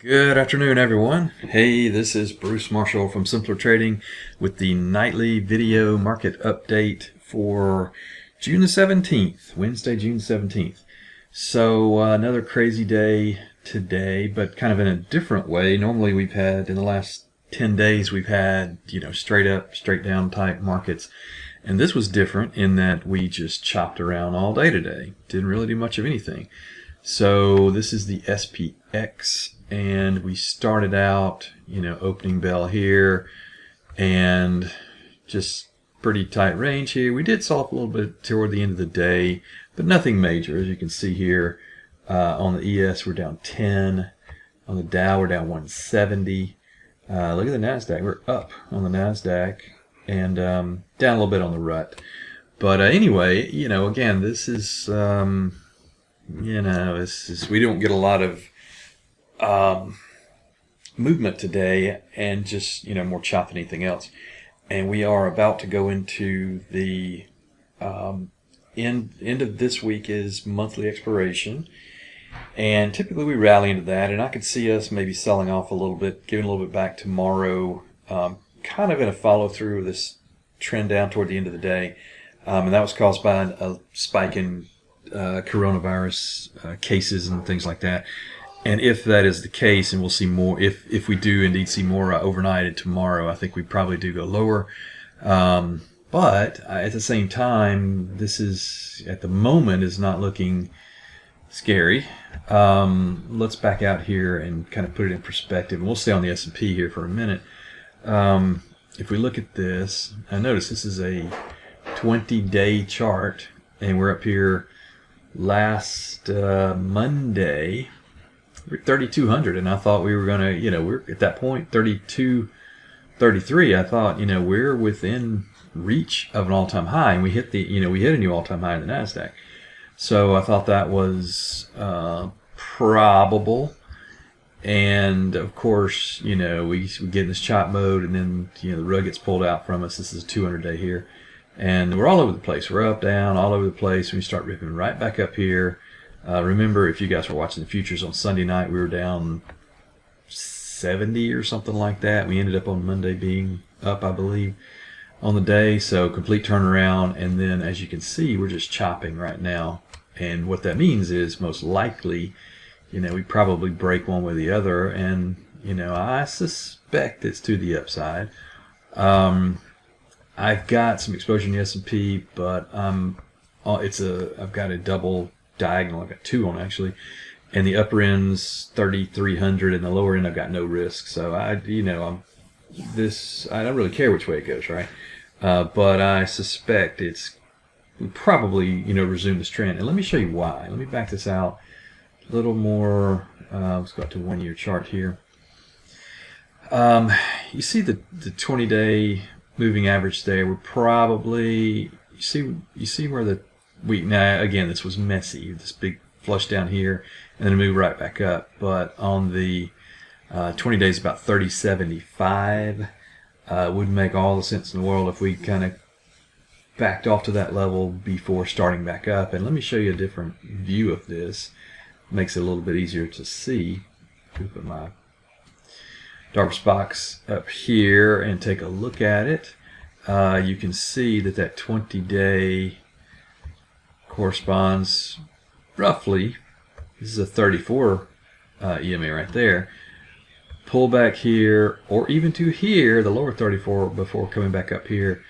Good afternoon, everyone. Hey, this is Bruce Marshall from Simpler Trading with the nightly video market update for June the 17th, Wednesday, June 17th. So another crazy day today, but kind of in a different way. Normally we've had, in the last 10 days, we've had, straight up, straight down type markets. And this was different in that we just chopped around all day today. Didn't really do much of anything. So this is the SPX, and we started out, opening bell here, and just pretty tight range here. We did sell up a little bit toward the end of the day, but nothing major. As you can see here, on the ES we're down 10, on the Dow we're down 170. Look at the NASDAQ, we're up on the NASDAQ, and down a little bit on the RUT. But anyway, again, this is we don't get a lot of movement today, and just more chop than anything else. And we are about to go into the end of this week is monthly expiration, and typically we rally into that, and I could see us maybe selling off a little bit, giving a little bit back tomorrow, kind of in a follow through of this trend down toward the end of the day, and that was caused by a spike in coronavirus cases and things like that. And if that is the case, and we'll see more, if we do indeed see more overnight and tomorrow, I think we probably do go lower. But at the same time, this is, at the moment, is not looking scary. Let's back out here and kind of put it in perspective. And we'll stay on the S&P here for a minute. If we look at this, I notice this is a 20-day chart, and we're up here last Monday. We're 3,200, and I thought we were going to, we're at that point, 32, 33. I thought, we're within reach of an all-time high, and we hit we hit a new all-time high in the NASDAQ. So I thought that was probable. And of course, we get in this chop mode, and then, the rug gets pulled out from us. This is a 200-day here. And we're all over the place. We're up, down, all over the place. We start ripping right back up here. Remember, if you guys were watching the futures on Sunday night, we were down 70 or something like that. We ended up on Monday being up, I believe, on the day. So complete turnaround. And then, as you can see, we're just chopping right now. And what that means is, most likely, we probably break one way or the other. And, I suspect it's to the upside. I've got some exposure in the S&P, but I've got a double diagonal. I've got two on, actually, and the upper end's 3,300, and the lower end I've got no risk. So I don't really care which way it goes, right? But I suspect it's probably resume this trend, and let me show you why. Let me back this out a little more. Let's go out to 1 year chart here. You see the 20-day moving average there. We're probably, you see where now again, this was messy, this big flush down here, and then move right back up. But on the 20 days, about 30.75, would make all the sense in the world if we kind of backed off to that level before starting back up. And let me show you a different view of this. Makes it a little bit easier to see. Put my Darvas box up here and take a look at it. You can see that 20-day corresponds roughly, this is a 34 EMA right there. Pull back here, or even to here, the lower 34, before coming back up here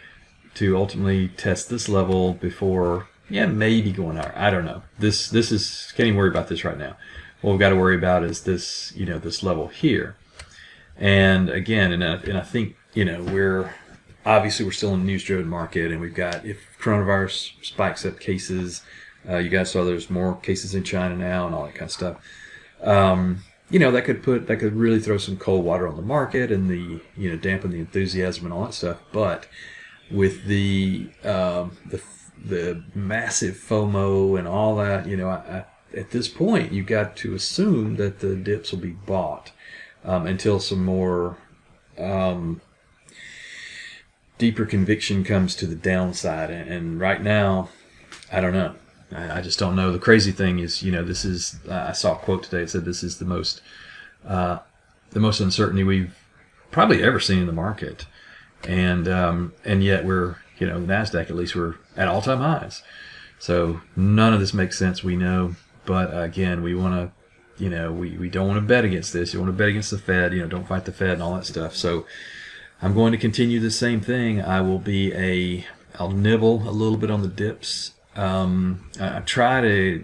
to ultimately test this level before, maybe going higher. I don't know. This is, can't even worry about this right now. What we've got to worry about is this, this level here. And again, and I think, we're still in a news-driven market, and we've got, if coronavirus spikes up cases, you guys saw there's more cases in China now and all that kind of stuff. That could really throw some cold water on the market, and dampen the enthusiasm and all that stuff. But with the massive FOMO and all that, at this point, you've got to assume that the dips will be bought. Until some more deeper conviction comes to the downside. And right now, I don't know. I just don't know. The crazy thing is, this is, I saw a quote today that said this is the most the most uncertainty we've probably ever seen in the market, and yet we're, the Nasdaq, at least, we're at all-time highs. So none of this makes sense, we know, but again, we want to, we don't want to bet against this. You want to bet against the Fed, don't fight the Fed and all that stuff. So I'm going to continue the same thing. I'll nibble a little bit on the dips. I try to,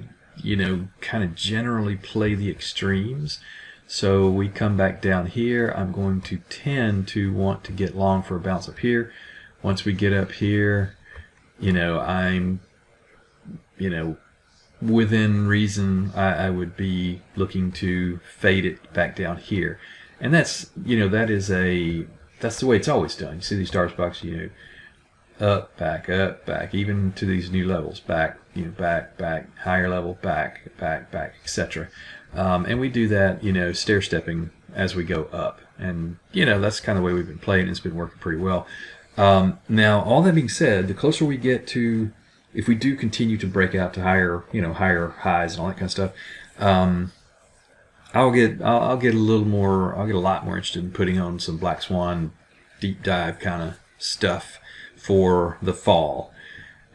kind of generally play the extremes. So we come back down here. I'm going to tend to want to get long for a bounce up here. Once we get up here, I'm, within reason, I would be looking to fade it back down here. And that's, that's the way it's always done. You see these star boxes, up, back, even to these new levels, back, back, higher level, back, etc. And we do that, stair stepping as we go up. And, that's kind of the way we've been playing. It's been working pretty well. Now, all that being said, the closer we get to, if we do continue to break out to higher, higher highs and all that kind of stuff, I'll get a lot more interested in putting on some Black Swan deep dive kind of stuff for the fall,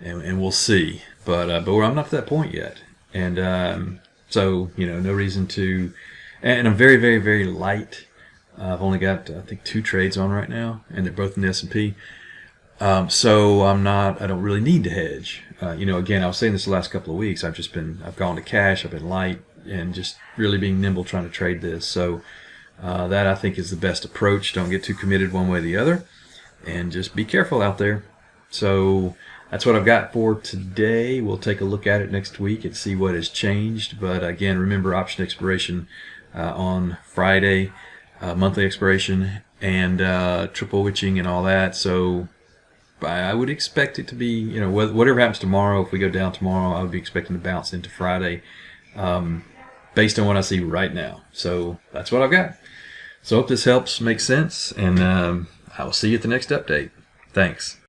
and we'll see. But I'm not to that point yet, and so no reason to. And I'm very, very, very light. I've only got I think 2 trades on right now, and they're both in the S&P. So I don't really need to hedge. Again, I was saying this the last couple of weeks. I've gone to cash. I've been light and just really being nimble trying to trade this. So that I think is the best approach. Don't get too committed one way or the other, and just be careful out there. So that's what I've got for today. We'll take a look at it next week and see what has changed. But again, remember option expiration on Friday, monthly expiration, and triple witching and all that. So I would expect it to be, whatever happens tomorrow, if we go down tomorrow, I would be expecting to bounce into Friday based on what I see right now. So that's what I've got. So I hope this helps make sense, and I will see you at the next update. Thanks.